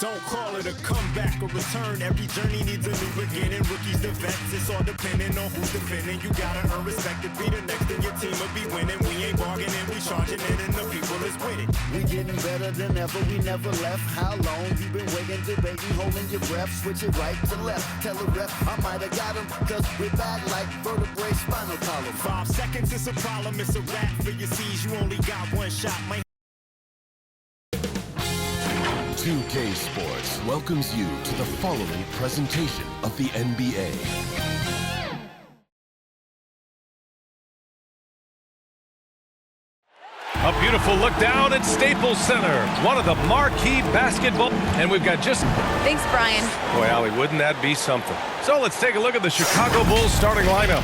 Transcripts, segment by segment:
Don't call it a comeback or return. Every journey needs a new beginning. Rookies to vets, it's all depending on who's defending. You gotta earn respect to be the next, and your team will be winning. We ain't bargaining, we charging it, and the people is with it. We getting better than ever, we never left. How long you been waiting, debating, holding your breath? Switch it right to left, tell the ref I might have got him, cause we're back like vertebrae, spinal column. 5 seconds is a problem, it's a wrap for your C's. You only got one shot, man. 2K Sports welcomes you to the following presentation of the NBA. A beautiful look down at Staples Center, one of the marquee basketball, and we've got just... Thanks, Brian. Boy, Allie, wouldn't that be something? So let's take a look at the Chicago Bulls starting lineup.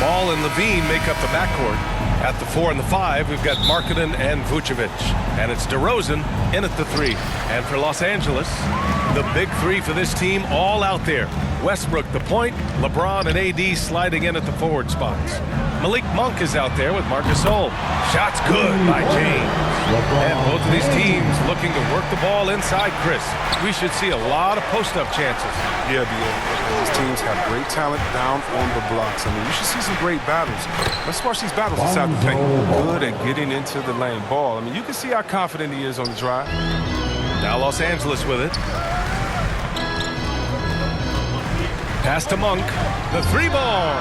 Ball and Levine make up the backcourt. At the 4 and the 5, we've got Markkanen and Vucevic. And it's DeRozan in at the 3. And for Los Angeles, the big 3 for this team all out there. Westbrook the point, LeBron and AD sliding in at the forward spots. Malik Monk is out there with Marc Gasol. Shots good by James. And both of these teams looking to work the ball inside Chris. We should see a lot of post-up chances. Yeah, these teams have great talent down on the blocks. I mean, you should see some great battles. Let's watch these battles inside the paint. Good at getting into the lane. Ball. I mean, you can see how confident he is on the drive. Now Los Angeles with it. Pass to Monk. The 3-ball.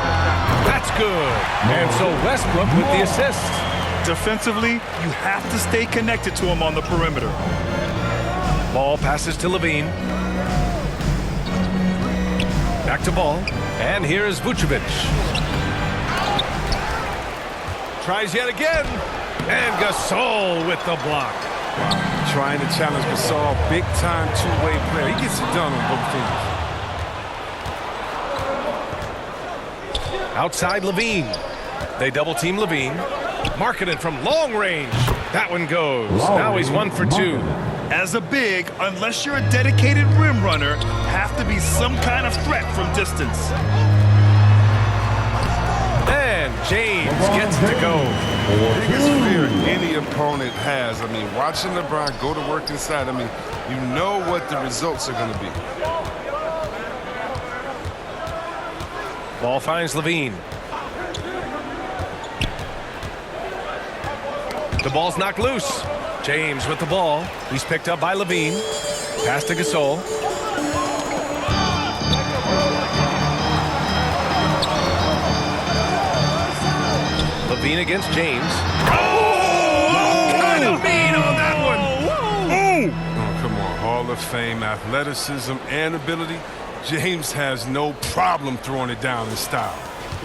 That's good. And so Westbrook with the assist. Defensively, you have to stay connected to him on the perimeter. Ball passes to Levine. Back to Ball. And here is Vucevic. Tries yet again. And Gasol with the block. Trying to challenge Gasol. Big-time two-way player. He gets it done on both teams. Outside Levine. They double-team Levine. Markkanen from long range. That one goes. Now he's 1 for 2. As a big, unless you're a dedicated rim runner, have to be some kind of threat from distance. And James gets to go. Biggest fear any opponent has. I mean, watching LeBron go to work inside, I mean, you know what the results are going to be. Ball finds Levine. The ball's knocked loose. James with the ball. He's picked up by Levine. Pass to Gasol. Levine against James. Oh! Kind of mean on that one. Oh, come on. Hall of Fame athleticism and ability. James has no problem throwing it down in style.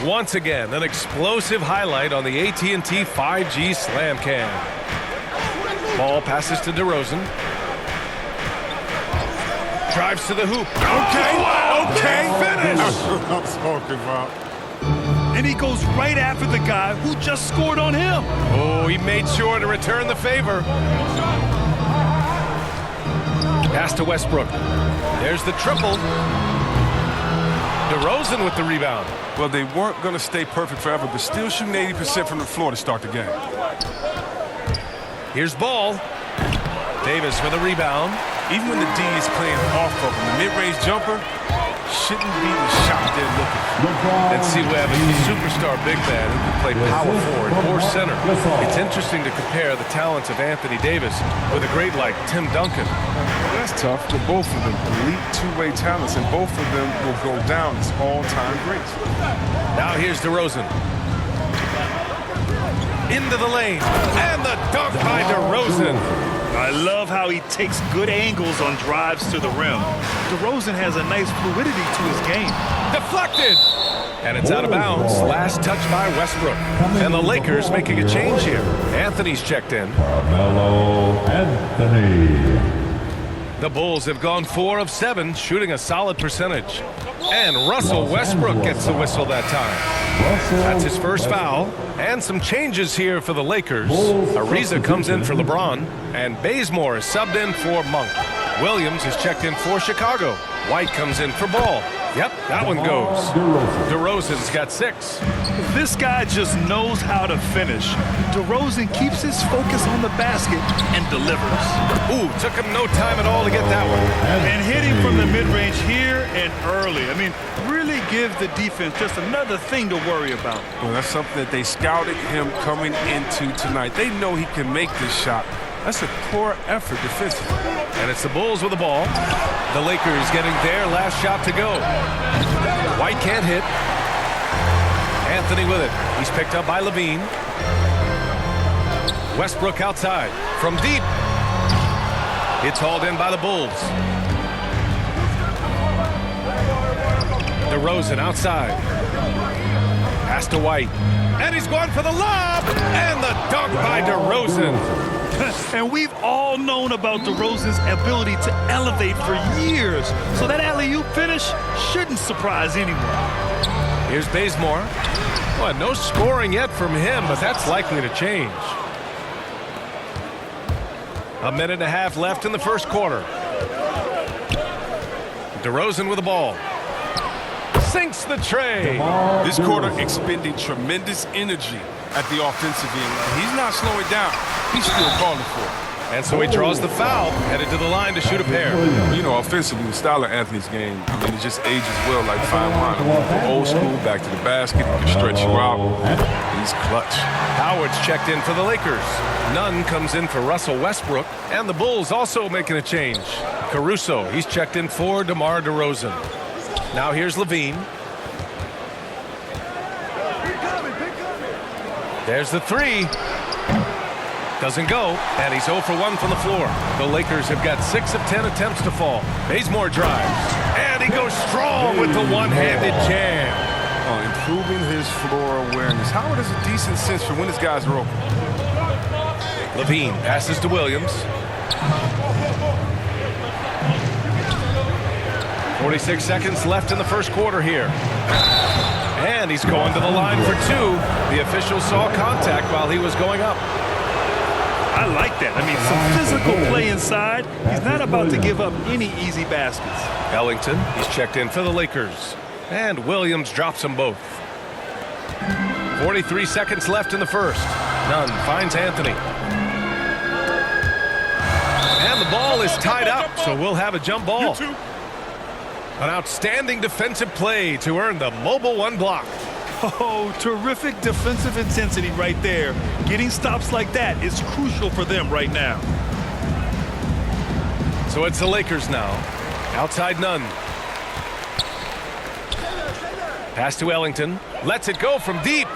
Once again, an explosive highlight on the AT&T 5G Slam Cam. Ball passes to DeRozan. Drives to the hoop. Okay, finish. That's what I'm talking about. And he goes right after the guy who just scored on him. Oh, he made sure to return the favor. Pass to Westbrook. There's the triple. DeRozan with the rebound. Well, they weren't going to stay perfect forever, but still shooting 80% from the floor to start the game. Here's Ball. Davis with a rebound. Even when the D is playing off of him, the mid-range jumper shouldn't be the shot they're looking for. And see, Webb is a superstar big man who can play power forward or center. It's interesting to compare the talents of Anthony Davis with a great like Tim Duncan. That's tough, but both of them elite two-way talents, and both of them will go down as all-time greats. Now here's DeRozan. Into the lane, and the dunk by DeRozan. I love how he takes good angles on drives to the rim. DeRozan has a nice fluidity to his game. Deflected! And it's out of bounds. Last touch by Westbrook. And the Lakers making a change here. Anthony's checked in. Carmelo Anthony. The Bulls have gone 4 of 7, shooting a solid percentage. And Russell Westbrook gets the whistle that time. That's his first foul. And some changes here for the Lakers. Ariza comes in for LeBron, and Bazemore is subbed in for Monk. Williams is checked in for Chicago. White comes in for Ball. Yep, that one goes. DeRozan's got 6. This guy just knows how to finish. DeRozan keeps his focus on the basket and delivers. Ooh, took him no time at all to get that one. And hitting from the mid-range here and early. I mean, really give the defense just another thing to worry about. Well, that's something that they scouted him coming into tonight. They know he can make this shot. That's a poor effort defensively. And it's the Bulls with the ball. The Lakers getting their last shot to go. White can't hit. Anthony with it. He's picked up by Levine. Westbrook outside. From deep. It's hauled in by the Bulls. DeRozan outside. Pass to White. And he's going for the lob. And the dunk by DeRozan. And we've all known about DeRozan's ability to elevate for years. So that alley-oop finish shouldn't surprise anyone. Here's Bazemore. Well, no scoring yet from him, but that's likely to change. A minute and a half left in the first quarter. DeRozan with the ball. Sinks the tray. This quarter expending tremendous energy at the offensive end. He's not slowing down. He's still calling for it. And so he draws the foul, headed to the line to shoot a pair. You know, offensively, the style of Anthony's game, I mean, it just ages well like fine wine. From old school back to the basket, he can stretch you out. He's clutch. Howard's checked in for the Lakers. Nunn comes in for Russell Westbrook. And the Bulls also making a change. Caruso, he's checked in for DeMar DeRozan. Now here's Levine. There's the 3. Doesn't go, and he's 0 for 1 from the floor. The Lakers have got 6 of 10 attempts to fall. Bazemore drives, and he goes strong with the one-handed jam. Improving his floor awareness. Howard has a decent sense for when his guys are open. Levine passes to Williams. 46 seconds left in the first quarter here. And he's going to the line for 2. The official saw contact while he was going up. I like that. I mean, some physical play inside. He's not about to give up any easy baskets. Ellington, he's checked in for the Lakers. And Williams drops them both. 43 seconds left in the first. Nunn finds Anthony. And the ball is tied up, so we'll have a jump ball. An outstanding defensive play to earn the Mobile 1 block. Oh, terrific defensive intensity right there. Getting stops like that is crucial for them right now. So it's the Lakers now. Outside Nunn. Pass to Ellington. Lets it go from deep.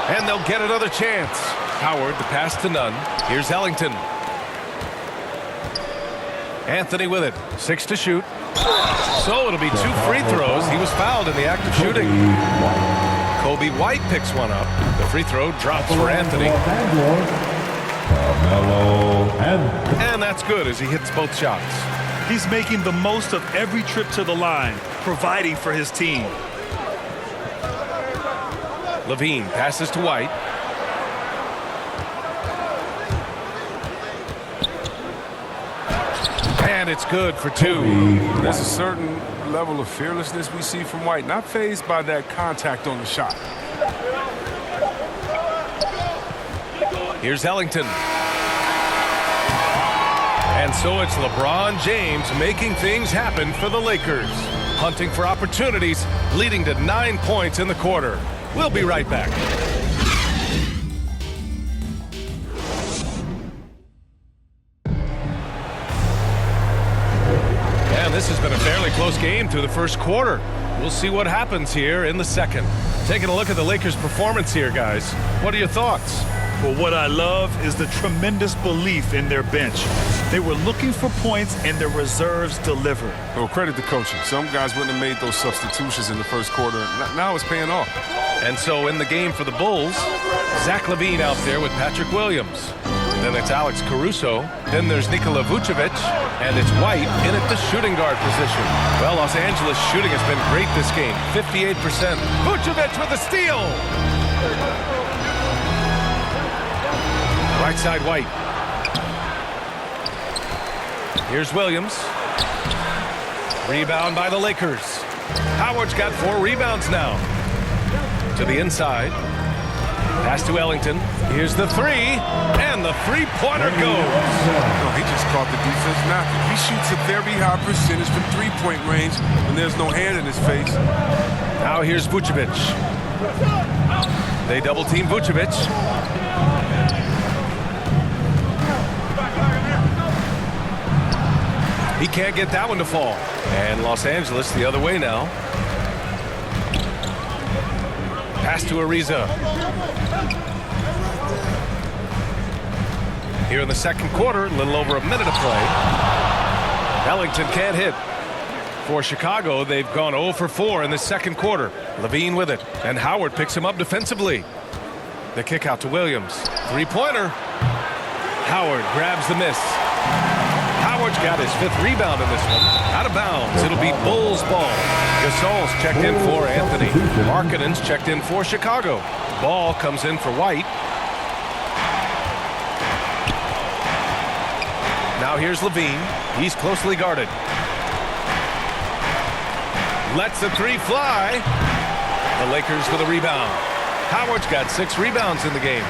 And they'll get another chance. Howard, the pass to Nunn. Here's Ellington. Anthony with it. 6 to shoot. So it'll be 2 free throws. He was fouled in the act of shooting. Kobe White picks one up. The free throw drops for Anthony. And that's good as he hits both shots. He's making the most of every trip to the line, providing for his team. Levine passes to White. And it's good for 2. There's a certain level of fearlessness we see from White, not fazed by that contact on the shot. Here's Ellington. And so it's LeBron James making things happen for the Lakers. Hunting for opportunities, leading to 9 points in the quarter. We'll be right back. This has been a fairly close game through the first quarter. We'll see what happens here in the second. Taking a look at the Lakers' performance here, guys. What are your thoughts? Well, what I love is the tremendous belief in their bench. They were looking for points, and their reserves delivered. Well, credit to coaching. Some guys wouldn't have made those substitutions in the first quarter. Now it's paying off. And so in the game for the Bulls, Zach LaVine out there with Patrick Williams. Then it's Alex Caruso. Then there's Nikola Vucevic. And it's White in at the shooting guard position. Well, Los Angeles shooting has been great this game. 58%. Vucevic with a steal. Right side White. Here's Williams. Rebound by the Lakers. Howard's got 4 rebounds now. To the inside. Pass to Ellington. Here's the 3, and the three-pointer goes. No, he just caught the defense napping. He shoots a very high percentage from three-point range when there's no hand in his face. Now here's Vucevic. They double-team Vucevic. He can't get that one to fall. And Los Angeles the other way now. Pass to Ariza. Here in the second quarter, a little over a minute of play. Ellington can't hit. For Chicago, they've gone 0 for 4 in the second quarter. Levine with it, and Howard picks him up defensively. The kick out to Williams. Three-pointer. Howard grabs the miss. Howard's got his 5th rebound in this one. Out of bounds. It'll be Bulls ball. Gasol's checked in for Anthony. Markkanen's checked in for Chicago. Ball comes in for White. Now here's Levine. He's closely guarded. Lets the 3 fly. The Lakers with a rebound. Howard's got 6 rebounds in the game.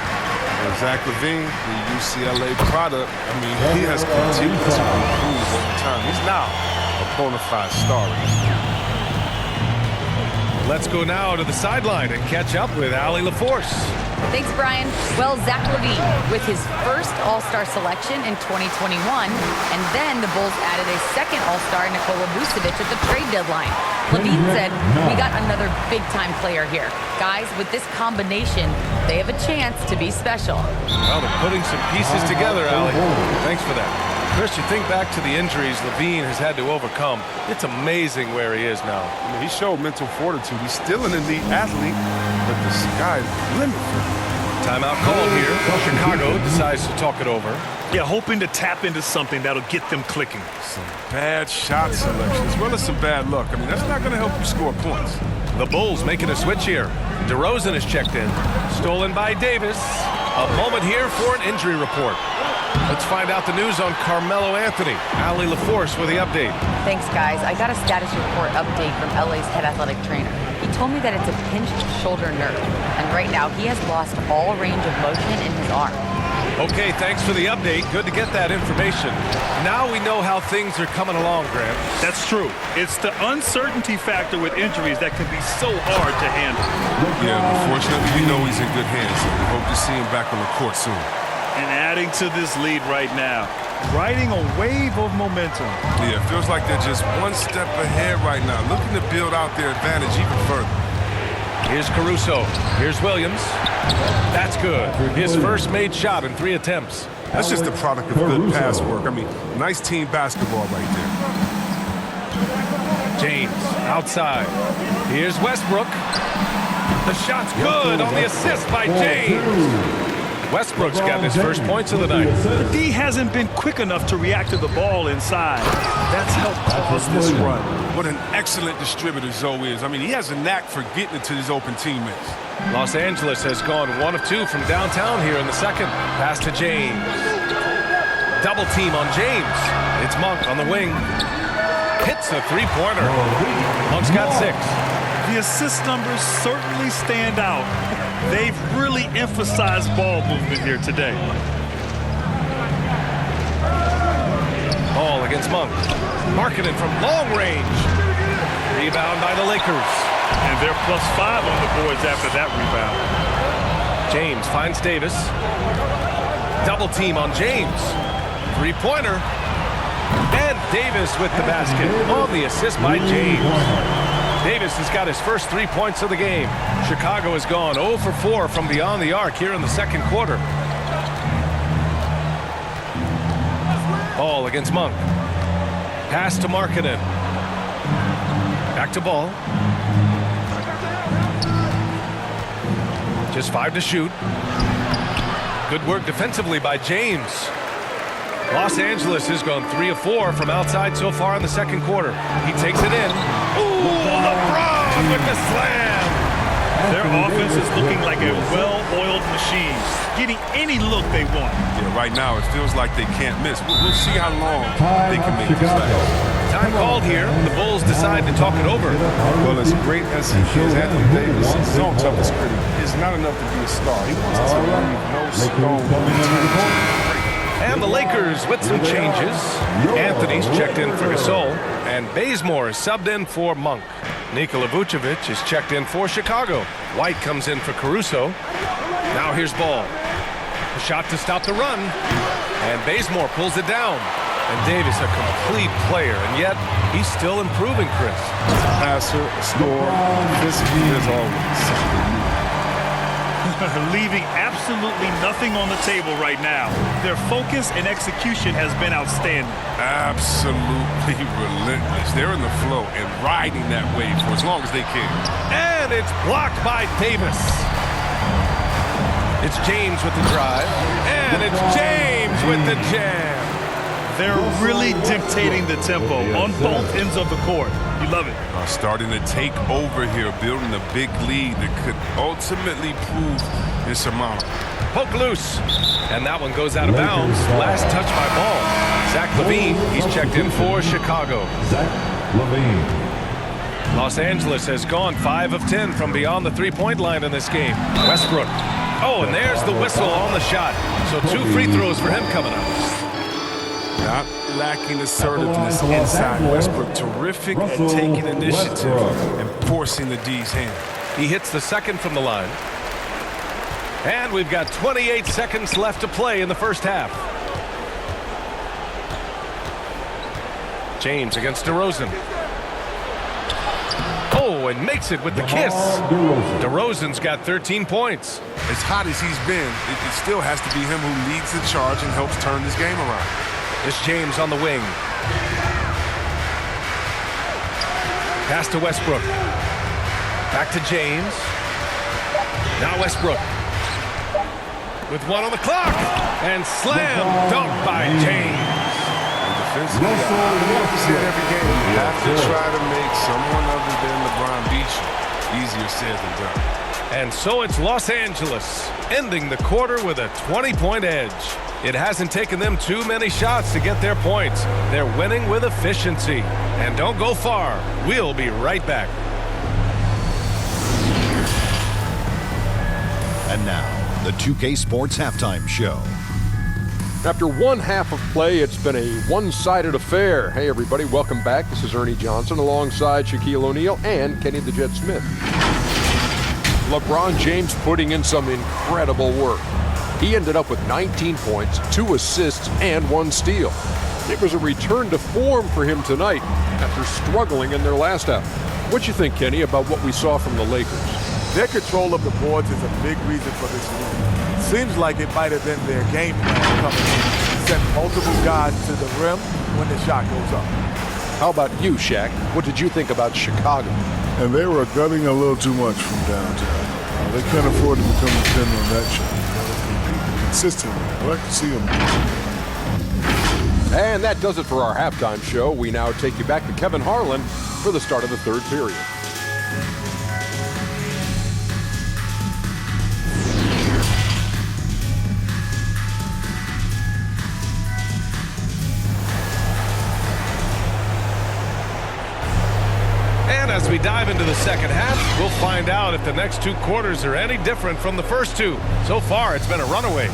Zach LaVine, the UCLA product, I mean, he has continued to improve over time. He's now a bona fide star in this league. Let's go now to the sideline and catch up with Allie LaForce. Thanks, Brian. Well, Zach LaVine with his first All-Star selection in 2021, and then the Bulls added a second All-Star, Nikola Vucevic, at the trade deadline. LaVine said, "We got another big-time player here. Guys, with this combination, they have a chance to be special." Well, they're putting some pieces together, Allie. Thanks for that. Chris, you think back to the injuries Levine has had to overcome. It's amazing where he is now. I mean, he showed mental fortitude. He's still an elite athlete, but the sky's the limit for him. Timeout called here. Chicago decides to talk it over. Yeah, hoping to tap into something that'll get them clicking. Some bad shot selection, as well as some bad luck. I mean, that's not going to help you score points. The Bulls making a switch here. DeRozan is checked in. Stolen by Davis. A moment here for an injury report. Let's find out the news on Carmelo Anthony. Allie LaForce with the update. Thanks, guys. I got a status report update from LA's head athletic trainer. He told me that it's a pinched shoulder nerve, and right now he has lost all range of motion in his arm. Okay, thanks for the update. Good to get that information. Now we know how things are coming along, Grant. That's true. It's the uncertainty factor with injuries that can be so hard to handle. Yeah, unfortunately, we know he's in good hands, so we hope to see him back on the court soon. And adding to this lead right now, riding a wave of momentum. Yeah, it feels like they're just one step ahead right now, looking to build out their advantage even further. Here's Caruso. Here's Williams. That's good. His first made shot in 3 attempts. That's just a product of good pass work. I mean, nice team basketball right there. James outside. Here's Westbrook. The shot's good on the assist by James. Westbrook's got his first points of the night. D hasn't been quick enough to react to the ball inside. That's helped cause this run. What an excellent distributor Zoe is. I mean, he has a knack for getting it to his open teammates. Los Angeles has gone 1 of 2 from downtown here in the second. Pass to James. Double team on James. It's Monk on the wing. Hits a 3-pointer. Monk's got 6. The assist numbers certainly stand out. They've really emphasized ball movement here today. Ball against Monk. Markkanen from long range. Rebound by the Lakers. And they're +5 on the boards after that rebound. James finds Davis. Double team on James. 3-pointer. And Davis with the basket on the assist by James. Davis has got his first 3 points of the game. Chicago has gone 0 for 4 from beyond the arc here in the second quarter. Ball against Monk. Pass to Markkanen. Back to Ball. Just 5 to shoot. Good work defensively by James. Los Angeles has gone 3 of 4 from outside so far in the second quarter. He takes it in. Ooh, LeBron with the slam. Their offense is looking like a well-oiled machine, getting any look they want. Yeah, right now it feels like they can't miss. We'll see how long they can make this last. Time called here. The Bulls decide to talk it over. Well, as great as he is, Anthony Davis, his zone toughest critic, is not enough to be a star. He wants to leave no stone unturned. And the Lakers with some changes. Anthony's checked in for Gasol, and Bazemore is subbed in for Monk. Nikola Vucevic is checked in for Chicago. White comes in for Caruso. Now here's Ball. A shot to stop the run, and Bazemore pulls it down. And Davis, a complete player, and yet he's still improving, Chris. Passer, a scorer, defensively as always. Leaving absolutely nothing on the table right now. Their focus and execution has been outstanding. Absolutely relentless. They're in the flow and riding that wave for as long as they can. And it's blocked by Davis. It's James with the drive, and it's James with the jam. They're really dictating the tempo on both ends of the court. You love it. Starting to take over here, building a big lead that could ultimately prove insurmountable. Poke loose, and that one goes out of bounds. Last touch by Ball. Zach LaVine, he's checked in for Chicago. Zach LaVine. Los Angeles has gone 5 of 10 from beyond the three-point line in this game. Westbrook. Oh, and there's the whistle on the shot. So 2 free throws for him coming up. Not lacking assertiveness inside. Westbrook terrific at taking initiative and forcing the D's hand. He hits the second from the line. And we've got 28 seconds left to play in the first half. James against DeRozan. Oh, and makes it with the kiss. DeRozan's got 13 points. As hot as he's been, it still has to be him who leads the charge and helps turn this game around. It's James on the wing. Pass to Westbrook. Back to James. Now Westbrook. With one on the clock. And slam dunk by James. Defensively, I see it every game. You have to try to make someone other than LeBron beat you. Easier said than done. And so it's Los Angeles, ending the quarter with a 20-point edge. It hasn't taken them too many shots to get their points. They're winning with efficiency. And don't go far. We'll be right back. And now, the 2K Sports Halftime Show. After one half of play, it's been a one-sided affair. Hey, everybody, welcome back. This is Ernie Johnson alongside Shaquille O'Neal and Kenny the Jet Smith. LeBron James putting in some incredible work. He ended up with 19 points, 2 assists, and 1 steal. It was a return to form for him tonight after struggling in their last half. What you think, Kenny, about what we saw from the Lakers? Their control of the boards is a big reason for this lead. Seems like it might have been their game plan coming in. Send multiple guys to the rim when the shot goes up. How about you, Shaq? What did you think about Chicago? And they were gunning a little too much from downtown. They can't afford to become dependent on that shot. Consistently. I like to see them. And that does it for our halftime show. We now take you back to Kevin Harlan for the start of the third period. And as we dive into the second half, we'll find out if the next 2 quarters are any different from the first 2. So far, it's been a runaway.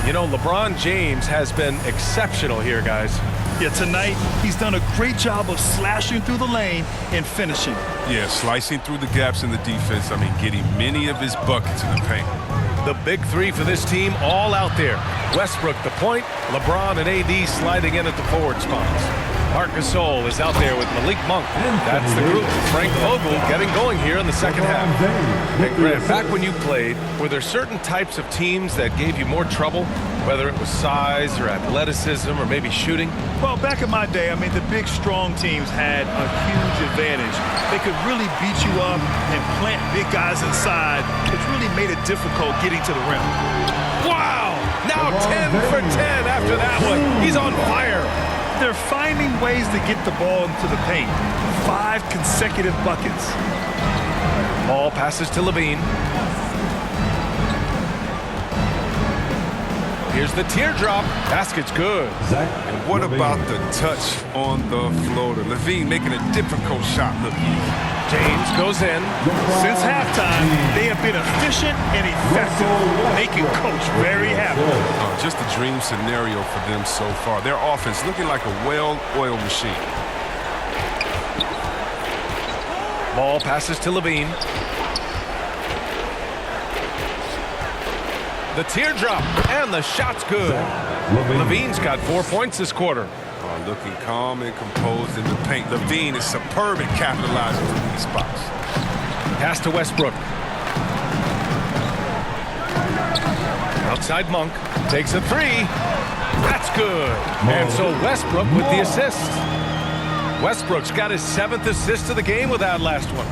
You know, LeBron James has been exceptional here, guys. Yeah, tonight, he's done a great job of slashing through the lane and finishing. Yeah, slicing through the gaps in the defense. I mean, getting many of his buckets in the paint. The big 3 for this team all out there. Westbrook the point, LeBron and AD sliding in at the forward spots. Marc Gasol is out there with Malik Monk. That's the group. Frank Vogel getting going here in the second half. And Grant, back when you played, were there certain types of teams that gave you more trouble, whether it was size or athleticism or maybe shooting? Well, back in my day, I mean, the big, strong teams had a huge advantage. They could really beat you up and plant big guys inside, which really made it difficult getting to the rim. Wow! Now 10 for 10 after that one. He's on fire. They're finding ways to get the ball into the paint. 5 consecutive buckets. Ball passes to LaVine. Here's the teardrop. Basket's good. And what about the touch on the floater? Levine making a difficult shot look easy. James goes in. Since halftime, they have been efficient and effective, making Coach very happy. Just a dream scenario for them so far. Their offense looking like a well-oiled machine. Ball passes to Levine. The teardrop, and the shot's good. Levine's got 4 points this quarter. Looking calm and composed in the paint. Levine is superb at capitalizing from these spots. Pass to Westbrook. Outside Monk. Takes a three. That's good. And so Westbrook with the assist. Westbrook's got his 7th assist of the game with that last one.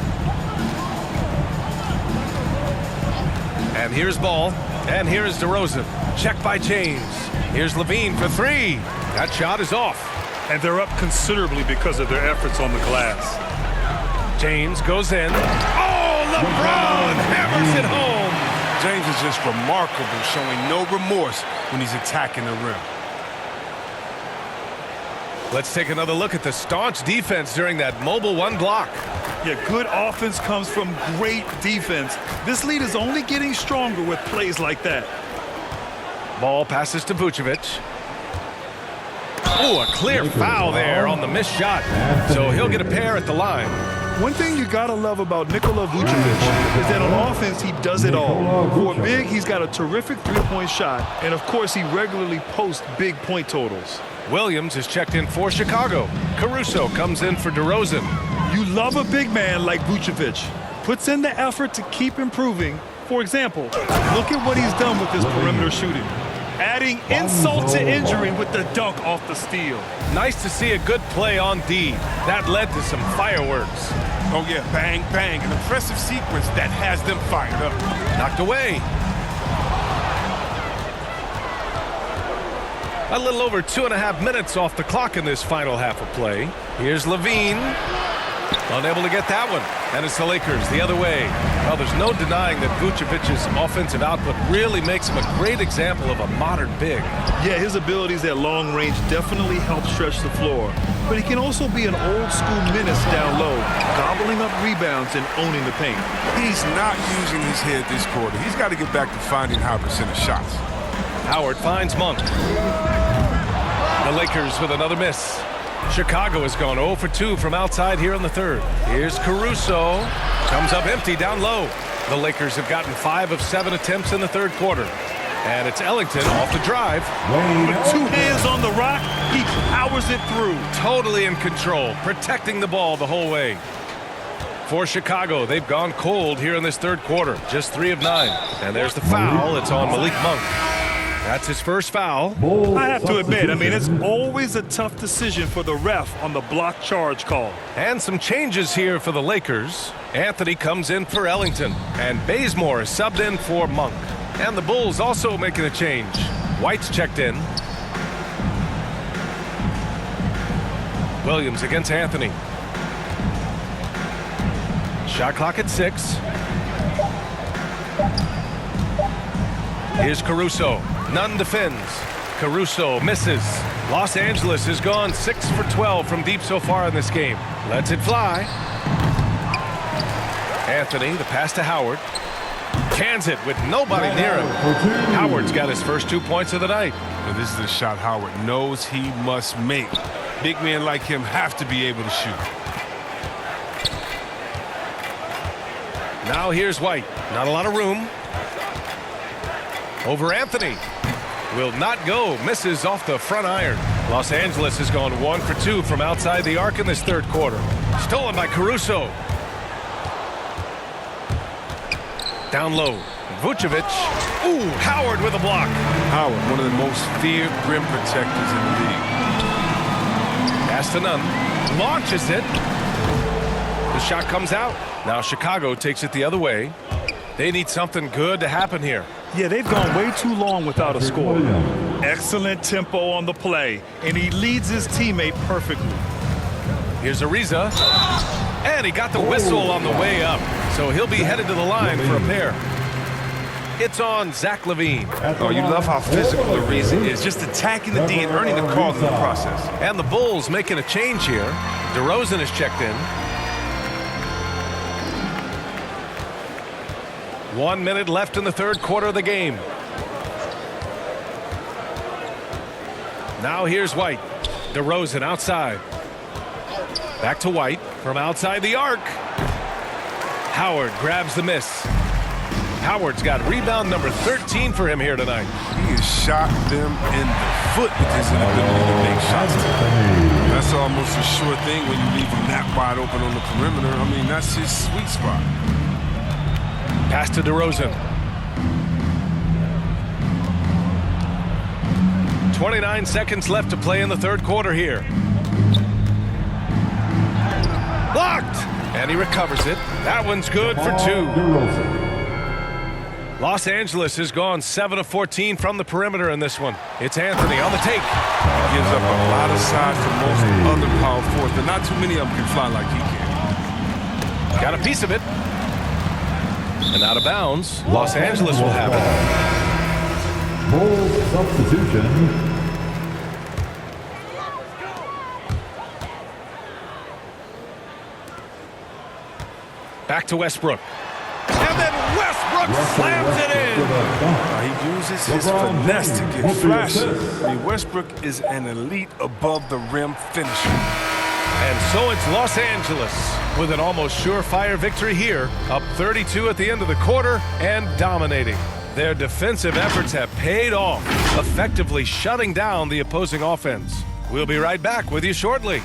And here's Ball. And here's DeRozan. Check by James. Here's Levine for three. That shot is off. And they're up considerably because of their efforts on the glass. James goes in. Oh, LeBron hammers it home. James is just remarkable, showing no remorse when he's attacking the rim. Let's take another look at the staunch defense during that mobile one block. Yeah, good offense comes from great defense. This lead is only getting stronger with plays like that. Ball passes to Vucevic. Oh, a clear foul there on the missed shot. So he'll get a pair at the line. One thing you gotta love about Nikola Vucevic is that on offense, he does it all. For big, he's got a terrific three-point shot. And of course, he regularly posts big point totals. Williams is checked in for Chicago. Caruso comes in for DeRozan. You love a big man like Vucevic. Puts in the effort to keep improving. For example, look at what he's done with his perimeter shooting. Adding insult to injury with the dunk off the steal. Nice to see a good play on D. That led to some fireworks. Oh, yeah, bang, bang. An impressive sequence that has them fired up. Knocked away. A little over 2.5 minutes off the clock in this final half of play. Here's Levine. Unable to get that one. And it's the Lakers the other way. Well, there's no denying that Vucevic's offensive output really makes him a great example of a modern big. Yeah, his abilities at long range definitely help stretch the floor. But he can also be an old-school menace down low, gobbling up rebounds and owning the paint. He's not using his head this quarter. He's got to get back to finding high percentage shots. Howard finds Monk. The Lakers with another miss. Chicago has gone 0 for 2 from outside here in the third. Here's Caruso. Comes up empty down low. The Lakers have gotten 5 of 7 attempts in the third quarter. And it's Ellington off the drive. With 2 hands on the rock, he powers it through. Totally in control, protecting the ball the whole way. For Chicago, they've gone cold here in this third quarter. Just 3 of 9. And there's the foul. It's on Malik Monk. That's his first foul. I have to admit, it's always a tough decision for the ref on the block charge call. And some changes here for the Lakers. Anthony comes in for Ellington, and Bazemore is subbed in for Monk. And the Bulls also making a change. White's checked in. Williams against Anthony. Shot clock at 6. Here's Caruso. Nunn defends. Caruso misses. Los Angeles has gone 6 for 12 from deep so far in this game. Lets it fly. Anthony, the pass to Howard. Cans it with nobody near him. Howard's got his first 2 points of the night. And this is a shot Howard knows he must make. Big men like him have to be able to shoot. Now here's White. Not a lot of room. Over Anthony. Will not go. Misses off the front iron. Los Angeles has gone 1 for 2 from outside the arc in this third quarter. Stolen by Caruso. Down low. Vucevic. Ooh, Howard with a block. Howard, one of the most feared rim protectors in the league. Pass to Nunn. Launches it. The shot comes out. Now Chicago takes it the other way. They need something good to happen here. Yeah, they've gone way too long without a score. Excellent tempo on the play, and he leads his teammate perfectly. Here's Ariza. And he got the whistle on the way up, so he'll be headed to the line for a pair. It's on Zach LaVine. Oh, you love how physical Ariza is, just attacking the D and earning the call in the process. And the Bulls making a change here. DeRozan is checked in. 1 minute left in the third quarter of the game. Now here's White. DeRozan outside. Back to White from outside the arc. Howard grabs the miss. Howard's got rebound number 13 for him here tonight. He has shot them in the foot with his inability to make shots. That's almost a sure thing when you leave him that wide open on the perimeter. I mean, that's his sweet spot. Pass to DeRozan. 29 seconds left to play in the third quarter here. Blocked! And he recovers it. That one's good for 2. Los Angeles has gone 7 of 14 from the perimeter in this one. It's Anthony on the take. He gives up a lot of size to most other power forwards, but not too many of them can fly like he can. Got a piece of it. And out of bounds. Los Angeles will have it. Bulls substitution. Back to Westbrook. And then Westbrook slams it in. He uses his finesse to get flashy. I mean, Westbrook is an elite above the rim finisher. And so it's Los Angeles with an almost surefire victory here, up 32 at the end of the quarter and dominating. Their defensive efforts have paid off, effectively shutting down the opposing offense. We'll be right back with you shortly.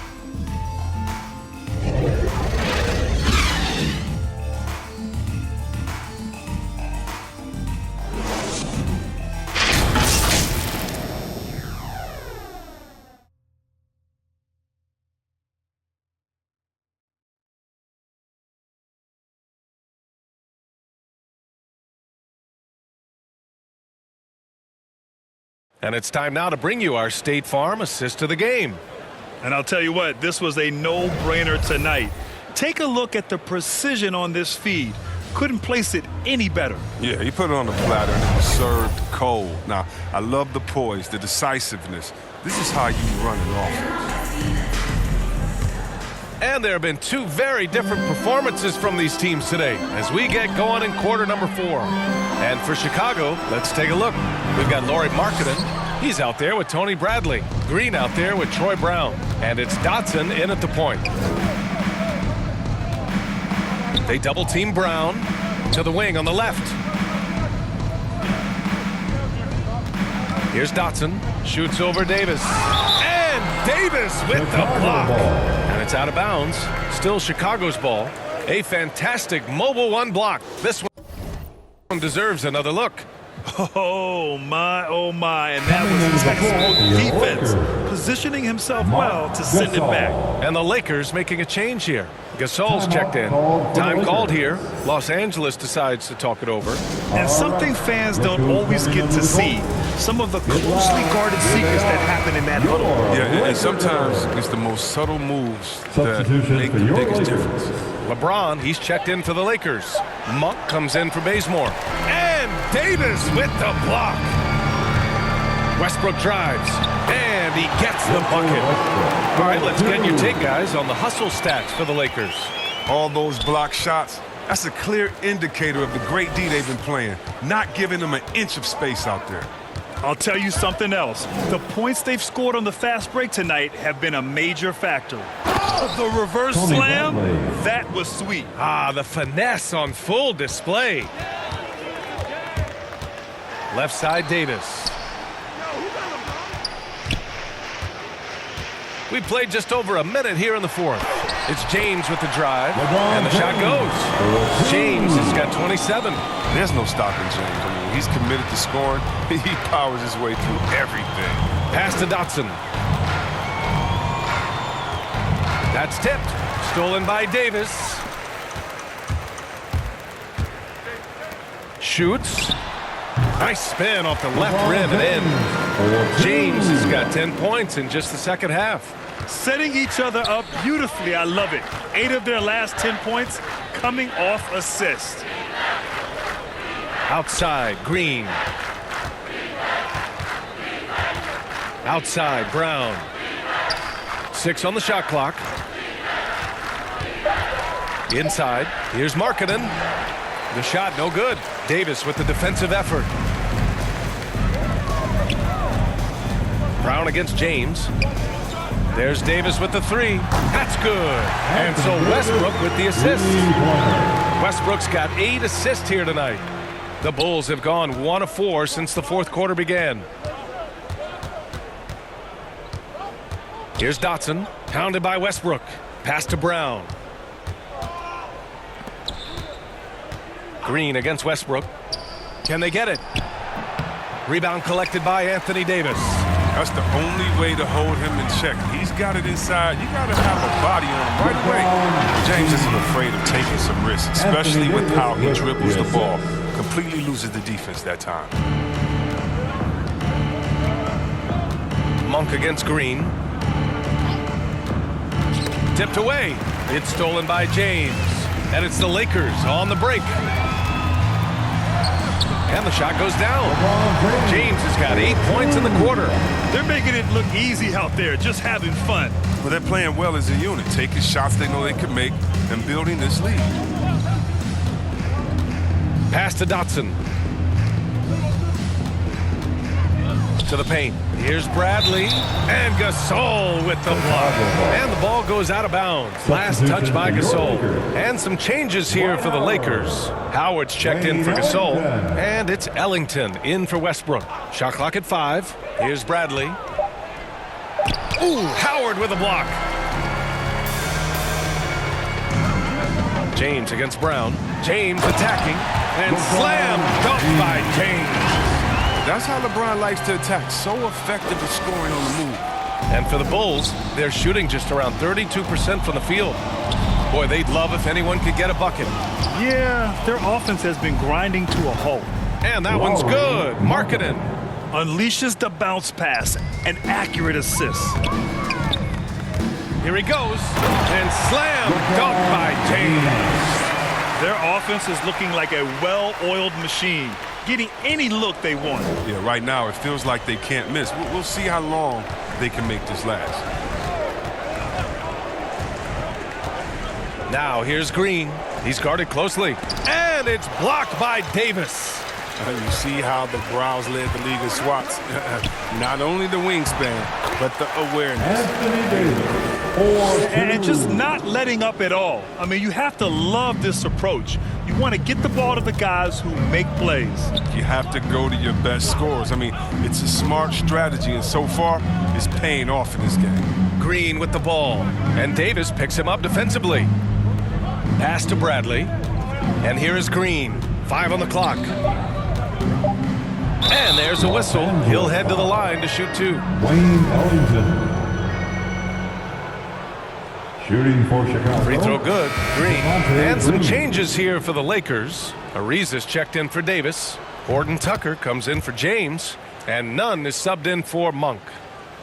And it's time now to bring you our State Farm assist of the game. And I'll tell you what, this was a no-brainer tonight. Take a look at the precision on this feed. Couldn't place it any better. Yeah, he put it on the platter and it was served cold. Now, I love the poise, the decisiveness. This is how you run an offense. And there have been 2 very different performances from these teams today as we get going in quarter number 4. And for Chicago, let's take a look. We've got Lauri Markkanen. He's out there with Tony Bradley. Green out there with Troy Brown. And it's Dotson in at the point. They double team Brown to the wing on the left. Here's Dotson. Shoots over Davis. And Davis with the block. And it's out of bounds. Still Chicago's ball. A fantastic mobile 1 block. This one deserves another look. Oh my, and that was textbook defense, positioning himself well to send it back. And the Lakers making a change here. Gasol's checked in. Time called here. Los Angeles decides to talk it over. And something fans don't always get to see, some of the closely guarded secrets that happen in that huddle. Yeah, and sometimes it's the most subtle moves that make the biggest difference. LeBron, he's checked in for the Lakers. Monk comes in for Bazemore. And Davis with the block. Westbrook drives. And he gets the bucket. All right, let's get your take, guys, on the hustle stats for the Lakers. All those block shots, that's a clear indicator of the great D they've been playing, not giving them an inch of space out there. I'll tell you something else. The points they've scored on the fast break tonight have been a major factor. The reverse slam, that was sweet. The finesse on full display. Left side, Davis. We played just over a minute here in the fourth. It's James with the drive, and the shot goes. James has got 27. There's no stopping James. I mean, he's committed to scoring. He powers his way through everything. Pass to Dotson. That's tipped. Stolen by Davis. Shoots. Nice spin off the left rim and in. James has got 10 points in just the second half. Setting each other up beautifully. I love it. 8 of their last 10 points coming off assist. Outside, Green. Outside, Brown. 6 on the shot clock. Inside, here's Markkanen. The shot, no good. Davis with the defensive effort. Brown against James. There's Davis with the 3. That's good. And so Westbrook with the assist. Westbrook's got 8 assists here tonight. The Bulls have gone 1 of 4 since the fourth quarter began. Here's Dotson, pounded by Westbrook. Pass to Brown. Green against Westbrook. Can they get it? Rebound collected by Anthony Davis. That's the only way to hold him in check. He's got it inside. You got to have a body on him right away. James isn't afraid of taking some risks, especially with how he dribbles the ball. Completely loses the defense that time. Monk against Green. Tipped away. It's stolen by James. And it's the Lakers on the break. And the shot goes down. James has got 8 points in the quarter. They're making it look easy out there, just having fun. Well, they're playing well as a unit, taking shots they know they can make and building this lead. Pass to Dotson. To the paint. Here's Bradley. And Gasol with the block. And the ball goes out of bounds. Last touch by Gasol. And some changes here for the Lakers. Howard's checked in for Gasol. And it's Ellington in for Westbrook. Shot clock at 5. Here's Bradley. Ooh, Howard with a block. James against Brown. James attacking. And slam dunked by James. That's how LeBron likes to attack. So effective at scoring on the move. And for the Bulls, they're shooting just around 32% from the field. Boy, they'd love if anyone could get a bucket. Yeah, their offense has been grinding to a halt. And that one's good. Markkanen unleashes the bounce pass. An accurate assist. Here he goes. And slam dunked by James. Their offense is looking like a well-oiled machine, getting any look they want. Yeah, right now it feels like they can't miss. We'll see how long they can make this last. Now here's Green. He's guarded closely. And it's blocked by Davis. You see how the Browns led the league in swats. Not only the wingspan, but the awareness. And just not letting up at all. I mean, you have to love this approach. You want to get the ball to the guys who make plays. You have to go to your best scorers. I mean, it's a smart strategy, and so far, it's paying off in this game. Green with the ball, and Davis picks him up defensively. Pass to Bradley, and here is Green. 5 on the clock. And there's a whistle. He'll head to the line to shoot 2. Wayne Ellington. Shooting for Chicago. Free throw good. Green. And some changes here for the Lakers. Ariza's checked in for Davis. Horton Tucker comes in for James. And Nunn is subbed in for Monk.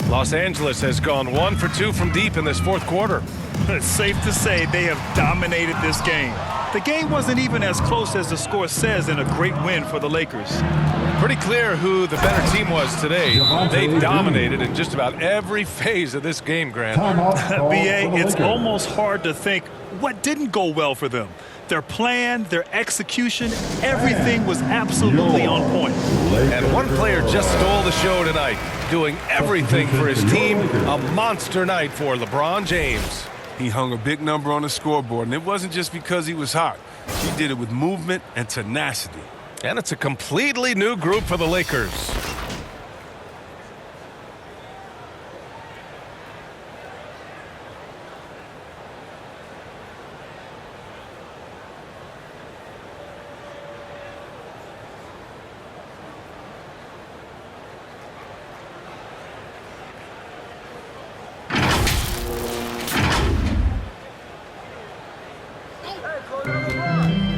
Los Angeles has gone 1 for 2 from deep in this fourth quarter. It's safe to say they have dominated this game. The game wasn't even as close as the score says in a great win for the Lakers. Pretty clear who the better team was today. They dominated in just about every phase of this game, Grant. B.A., it's almost hard to think what didn't go well for them. Their plan, their execution, everything was absolutely on point. And one player just stole the show tonight, doing everything for his team. A monster night for LeBron James. He hung a big number on the scoreboard, and it wasn't just because he was hot. He did it with movement and tenacity. And it's a completely new group for the Lakers.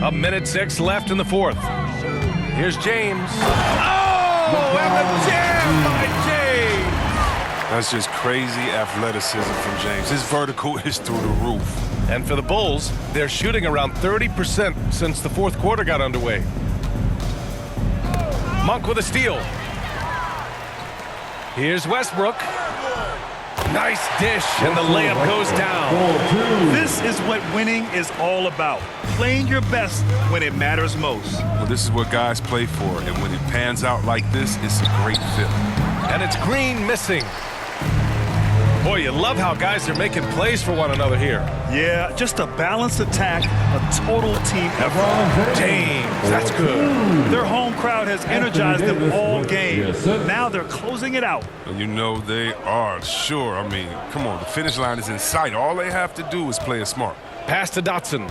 A minute 6 left in the fourth. Here's James. Oh, and the jam by James. That's just crazy athleticism from James. His vertical is through the roof. And for the Bulls, they're shooting around 30% since the fourth quarter got underway. Monk with a steal. Here's Westbrook. Nice dish, and the layup goes down. This is what winning is all about. Playing your best when it matters most. Well, this is what guys play for, and when it pans out like this, it's a great feeling. And it's Green missing. Boy, you love how guys are making plays for one another here. Yeah, just a balanced attack, a total team effort. James, that's good. Their home crowd has energized them all game. Now they're closing it out. And you know they are, sure. I mean, come on, the finish line is in sight. All they have to do is play it smart. Pass to Dotson.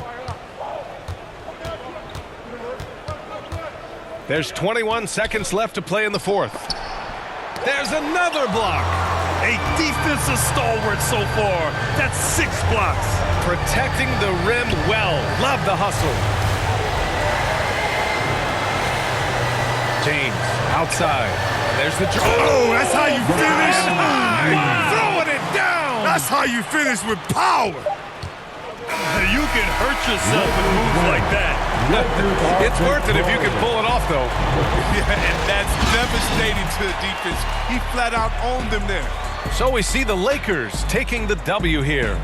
There's 21 seconds left to play in the fourth. There's another block. A defensive stalwart so far. That's 6 blocks. Protecting the rim well. Love the hustle. James outside. There's the Oh, that's how you finish. Throwing it down. That's how you finish with power. You can hurt yourself with moves like that. It's worth it if you can pull it off, though. Yeah, and that's devastating to the defense. He flat out owned them there. So we see the Lakers taking the W here.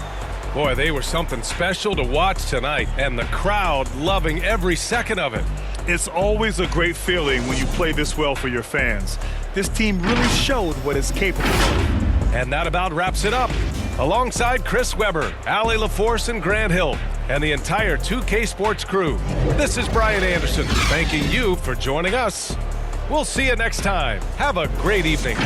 Boy, they were something special to watch tonight, and the crowd loving every second of it. It's always a great feeling when you play this well for your fans. This team really showed what it's capable of. And that about wraps it up. Alongside Chris Webber, Allie LaForce, and Grant Hill, and the entire 2K Sports crew, this is Brian Anderson thanking you for joining us. We'll see you next time. Have a great evening.